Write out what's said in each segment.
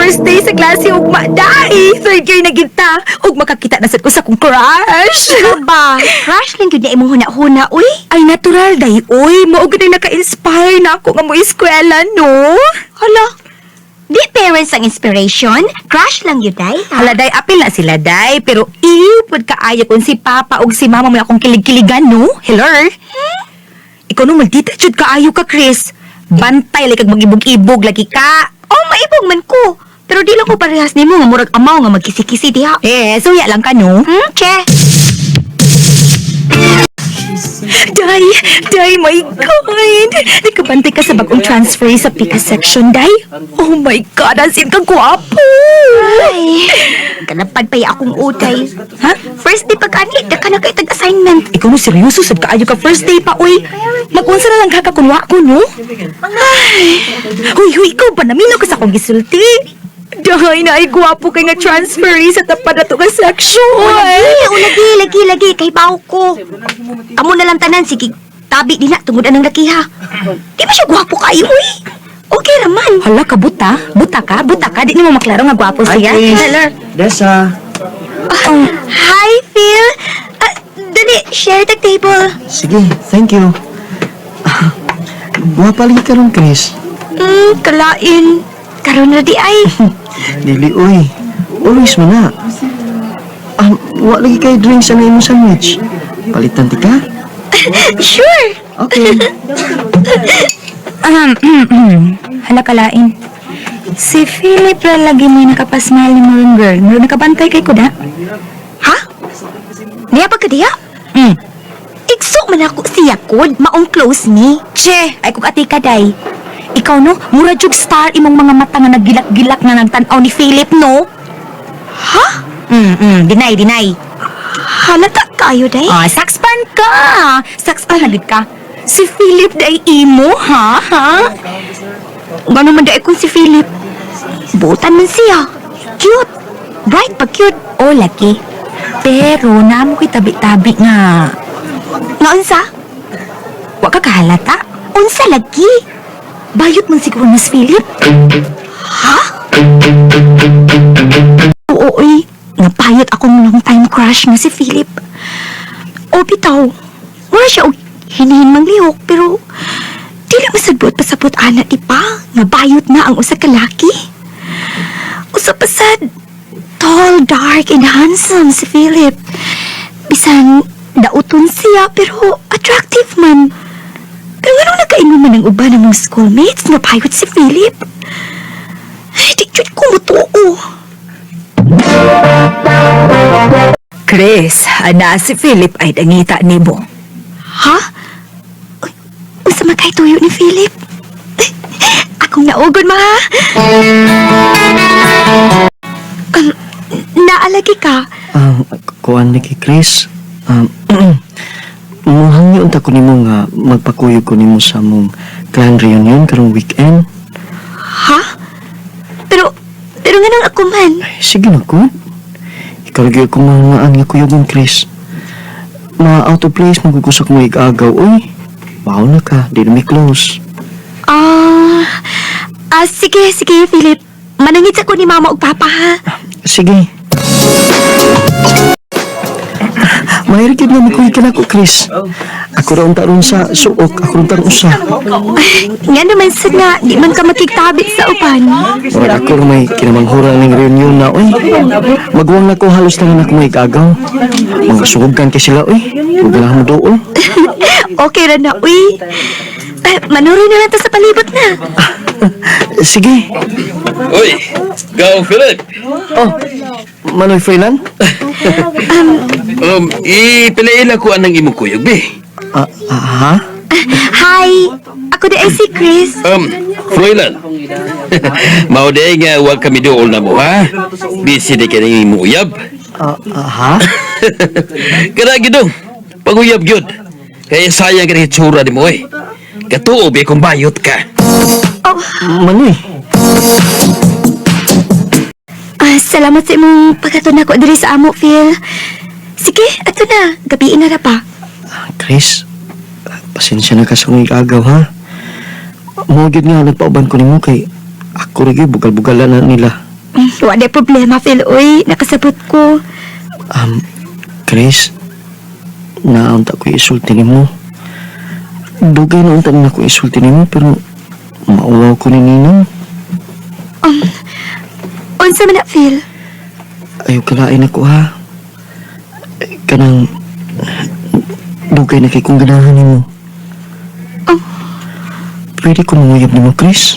first day sa klase ugma dai. Third year na kita. Ug makakita na sad ko sa kong crush. Ba, crush lang yun na imong huna-huna, uy. Ay natural day, oy. Mao gud ang naka-inspire na ako nga mo eskwela, no? Hala, di parents ang inspiration? Crush lang yun, day. Hala day, apil na sila day. Pero ipod kaayo kung si papa ug si mama mo akong kilig-kiligan, no? Hello? Ikaw nung maldita jud kaayo ka, Chris. Bantay like kag mag-ibog-ibog lagi ka. Oh, maibog man ko. Pero di lang ko parehas ni mo nga murag amaw nga magkisi-kisi diha. Suya lang ka, no? Che. Day, my God! Nakabantay ka sa bagong transfer sa Pika section, Day. Oh my God, as in ka gwapo! Ay, kanapad pa akong utay. Ha? First day pag-ani, da ka na kay tag-assignment. Ikaw mo seryoso, sad kaayo ka first day pa, uy. Mag-unsa na lang kakakunwa ko, no? Ay, huy, ikaw ba naminaw ka sa akong gisulti? Day, na ay gwapo kay nga transferee sa tapad na to ka section. Lagi, kay baw ko. Amo na lang tanan, sige, tabi din na, tungod anang lakiha. Di ba siya gwapo kayo, uy? Okay raman. Hala ka, buta? Buta ka? Di ni mo maklaro nga gwapo siya. Hello? Dessa. Hi, Phil. Dali, share the table. Sige, thank you. Guwapa lagi ka ron, Chris. Kalain. Karon na di ay. Dili, oy. Always mo na. Wa lagi kay drinks sa imong sandwich. Palitan ti ka? Sure. Okay. Hala kalain. Si Philip ra lagi mo yung nakapasmali mo yung girl. Muro nakabantay kay kuda. Ha? Niya ba ka diya? Igso man ako siya kod, maong close ni. Che, ay kung ati ka, day. Ikaw, no? Mura jug star imong mga mata nga naggilak-gilak na nagtanaw ni Philip, no? Ha? Deny. Halata kayo, day? Saxpan ka! Saxpan na gid ka. Si Philip, day imo, ha? Gano'n man day kung si Philip. Butan man siya. Cute. Bright pa cute. O, laki. Pero, namo ko'y tabi-tabi nga. Nga unsa? Wa ka kahalata? Unsa lagi? Bayot man siguro mas Philip. Ha? Oo, oy. Napayot akong long time crush nga si Philip. O, bitaw. Wala siya og hinihinmang lihok, pero di lang masabot-pasabot ana, di pa? Nga bayot na ang usa ka laki. Usa pa sad. Tall, dark, and handsome si Philip. Bisan, dauton siya, pero attractive man. Pero anong nagkainuman ng uban ng mga schoolmates nga bayot si Philip? Ay, di jud ko mutuo. Chris, ana si Philip ay dangita ni mo. Ha? Uy, unsa man kay tuyo ni Philip? Akong naugod, ma. Naalagi ka? Kuan ni kay Chris. Muhangyo unta ko nimo nga magpakuyog ko nimo sa mong clan reunion karong weekend. Ha? Pero nga nang ako man. Ay, sige na ko. Ikaw lagi akong mangaan nga kuyogon, Chris. Out of place magugusak mo igagaw, oy. Wow na ka, di na may close. Sige, Philip. Manangit sa ko ni mama ug papa, ha? Sige. Mahirikid na may kuya ka na ko, Chris. Ako raon taron sa suok, ako raon taron usa. Nga naman sad nga, di man ka makigtabit sa upan. Murag ako may kinamanghura ng reunion na, oy. Magwang na ko halos lang anak mo igagaw. Mga suhugan kay sila, oy. Huwag lang mo doon. Okay ra na, uy. Manuroy na lang ta sa palibot na. Sige. Uy, go Philip. Oh, Manoy Freeland? Ipiliin ako anang imong kuyog, be. Ha? Hi, ako di ay si Chris. Freeland. Mao day nga wag kami dool na mo, ha? Busy di ka nang imong uyab. Ha? Kada gidong, panguyab gyud. Kaya sayang ka rin itsura di mo, eh. Katuo, be, kung bayot ka. Manoy? Salamat sa imong pagkatuna ko diri sa amo, Phil. Sige, ato na. Gabiin na ra pa. Chris, pasensya na ka sa kong igagaw, ha? Mugid nga nagpauban ko nimo kay ako rin bugal-bugalan na nila. Wala problema, Phil. Uy, nakasabot ko. Chris, naunta ko isulti nimo. Dugay na unta na ko isulti nimo, pero mauwaw ko ni Ninong. Unsa man na, Phil? Ayaw kalain ako ha. Kanang dugay na kay kong ganahan nimo. Pwede ko manguyab nimo, Chris?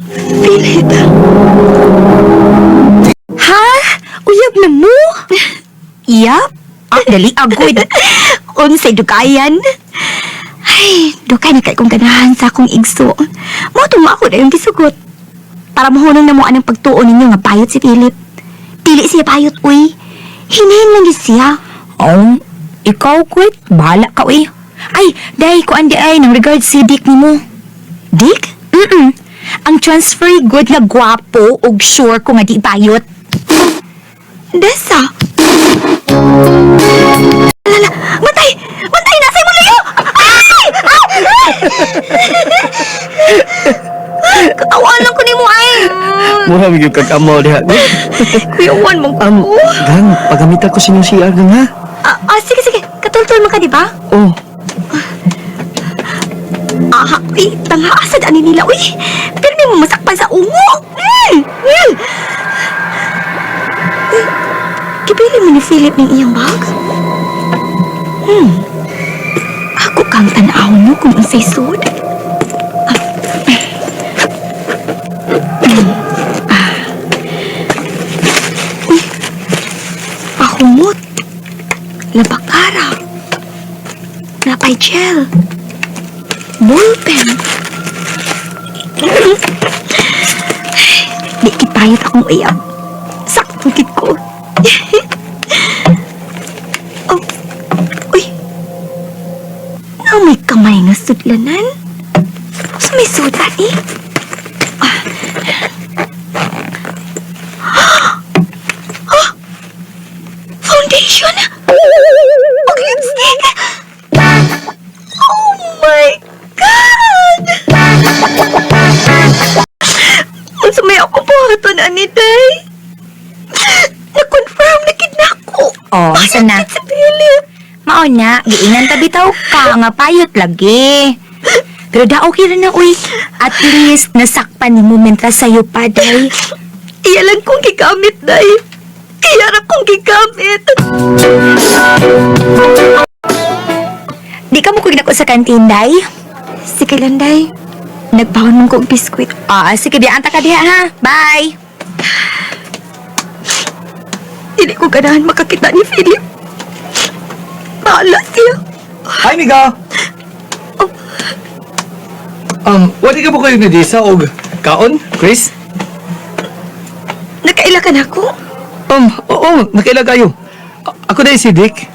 Philip. Ha? Uyab na mo? Iyap? Dali agod. Unsay dugayan? Ay, dugay na kay kong ganahan sa akong igso. Mo ako na yung gisugot. Para mahunong na mo anang pagtuon ninyo nga payot si Philip. Dili siya payot, uy. Hinahin lang yun siya. Oh, ikaw, Kurt. Bahala ka, uy. Ay, dahil ko andi ay nang regard si Dick ni mo. Dick? Ang transfer good nga gwapo ug sure ko nga di bayot. Desa? Alala, matay! Matay! Nasa'y mo layo! Ay! Katawan lang ko ni mo, ay! Mura yung kagamaw diha. Kuyawan mong ko. Gang, pagamit ako sa inyong CR gang ha. Sige, sige. Katultul mo ka, di ba? Oh, Uy, tanghaasad ani nila, uy. Pero di mo masakpan sa ungo. Kipili mo ni Philip ng iyang bag? Ako kang tanaw mo kung unsay sud. Pahumot. Labakara. Napay gel. Ballpen. Di kitayot akong uyab. Sakit ko. Oh. Uy. May kamay nga sudlanan. Sa may suda ni. Foundation. Oh, lipstick. Oh my God! Unsa may ako buhaton ani day? Na-confirm na kidnap ko. Oh, asa na? Si Philip. Mao na, giingan ta bitaw ka nga payot lagi. Pero da okay ra na, uy. At least nasakpan ni mo mentras sayo pa, day. Iya lang kong gigamit, day. Iya ra kong gigamit. Di ka mo kung ginako sa kantin, day? Sige lang, day. Nagbaon mong kong biskwit. Sige, biyaan ta ka diha, ha? Bye! Hindi ko ganahan makakita ni Philip. Bahala siya. Hi, Miga! Wali ka po kayo ni Disa o kaon, Chris? Nakaila ka na ako? Oo, nakailag kayo. Ako na si Dick.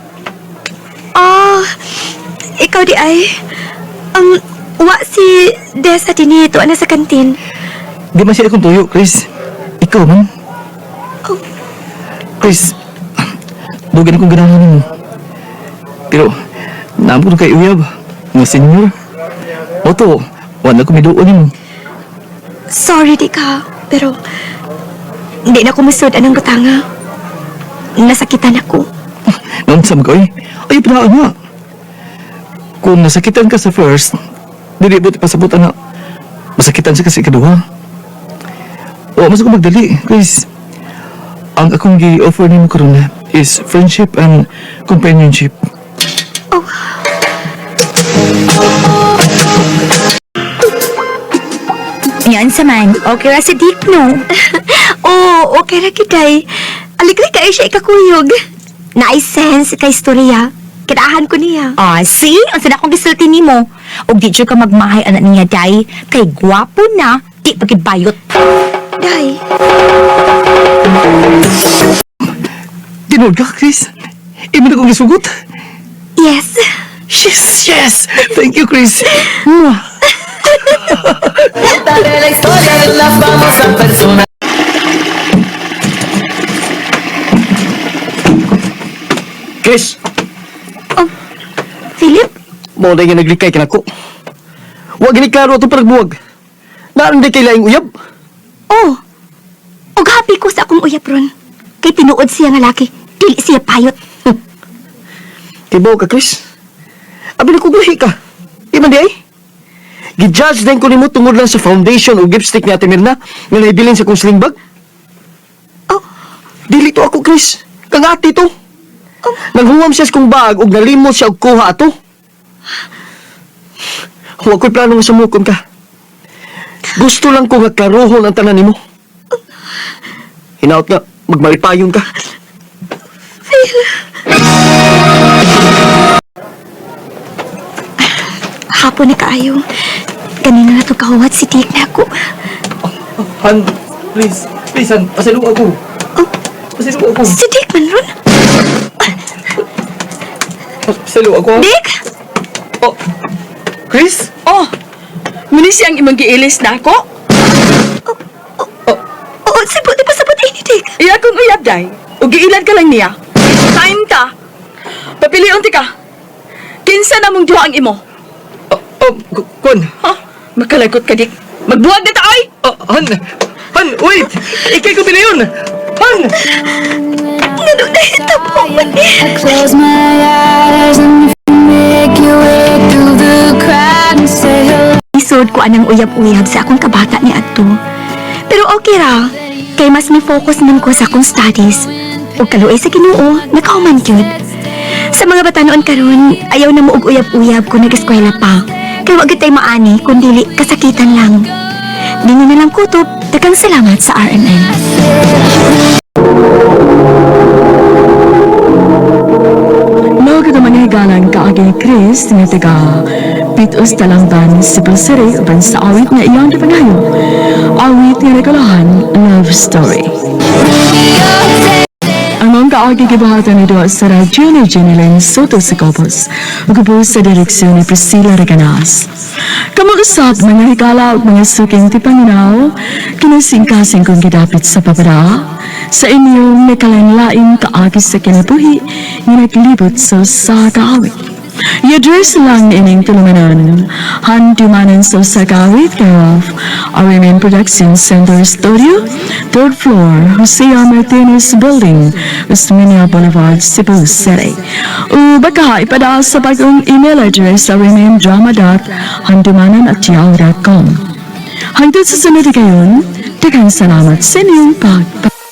Ikaw di ay. Wa si Desa dinito, ana sa kantin. Di man siya akong tuyo, Chris. Ikaw man. Oh. Chris, dugan akong ganahan mo. Pero, naampo kay Uyab, nga senyor. Oto, wala ko miduon mo. Sorry di ka, pero hindi na ko musod anong gutanga. Nasakitan ako. Nansam ka, ay pinaan nga. Kung nasakitan ka sa first, dili buti pasabutan na masakitan siya kasi ikaduha. O, mas ako magdali, Chris. Ang akong gi-offer ni mo karon is friendship and companionship. Yan sa man. Okay ra si Dick, no? Okay ra kiday. Aligri ka siya ikakuyog. Na-sense kay istorya. Kinahan ko niya. See? Ang sana akong gisulti ni mo. Og di dyan ka magmahay anak niya, day. Kay gwapo na, di pagibayot. Day, Tinood ka, Chris? Imo na kong isugot? yes. Yes, yes! Thank you, Chris. Contaré la historia de la famosa persona. Chris, Philip? mo na yung naglikay ka na ko. Huwag gini klaro itong paragbuwag. Naan di kay laing uyab. Oh, og uyab ron. Kay tinuod siya nga laki. Dili siya payot. Tibaw ka, Chris. Abi na kuglahi ka. Di man di ay? Gijudge din ko nimo tungod lang sa foundation o lipstick ni Ate Mirna nga naibilin sa kong sling bag. Oh. Dili to ako, Chris. Kang ate to. Naghuwam siya sa kong bag ug nalimot siya og kuha ato. Huwag ko'y plano nga sumukon ka. Gusto lang ko nga klarohon ang tanan nimo. Hinaot nga, magmalipayon ka. Hapon na kaayo. Kanina na to kahuwat si Tiik na ako. Han, please, Han, pasalo ako. Pasalo ako. Si Tiik man ron. Pasalo ako. Dick? Oh, Chris? Oh, muni siyang imong giilis na ako? Oo, sabot na pasabot ini, Tiik. Iya kong uyab, day. O giilad ka lang niya. Time ka. Papiliun ti ka. Kinsa na mong duha ang imo. Kun. Ha? Makalagot ka, Dick. Magbuwag na taoy! Han, wait! Ikay ko pinayon! Han! Ano na ito po man I close my eyes and make your way through the crowd and say hello. Isod ko anang uyab-uyab sa akong kabata ni Adto. Pero okay ra, kay mas may focus man ko sa akong studies. O kaluoy sa Ginoo, nakahuman gyud. Sa mga bata noon karon, ayaw na mo og uyab-uyab kung nag-eskwela pa. Kay wag gyud tay maani kun dili kasakitan lang. Dini na lang kutob, daghang salamat sa RNN. No kita manigalan ka agi Chris nga taga Pitos Talangban, Cebu City uban sa awit nga iyang gipanayo. Awit nga regulahan love story. Ang mga kaagi gibuhatan nito sa radyo ni Jenilyn Soto Sicopos, ugubos sa direksyon ni Priscilla Reganas. Kamu-usap mga higala ug mga suking tipanginaw, kinasingkasing kong gidapit sa babara, sa inyong nakalanlaing kaagi sa kinabuhi nga naglibot sa kaawit. I-address lang ining tulunganan. Handumanan sa Sagawit Karof, RMN Production Center Studio, 3rd floor, Jose Martinez Building, West Minia Boulevard, Cebu City. O baka ipadaan sa bagong email address sa rmndrama.handumanan@yahoo.com. Hanggang sa sunod kayon, daghang salamat sa inyong pagpapalala.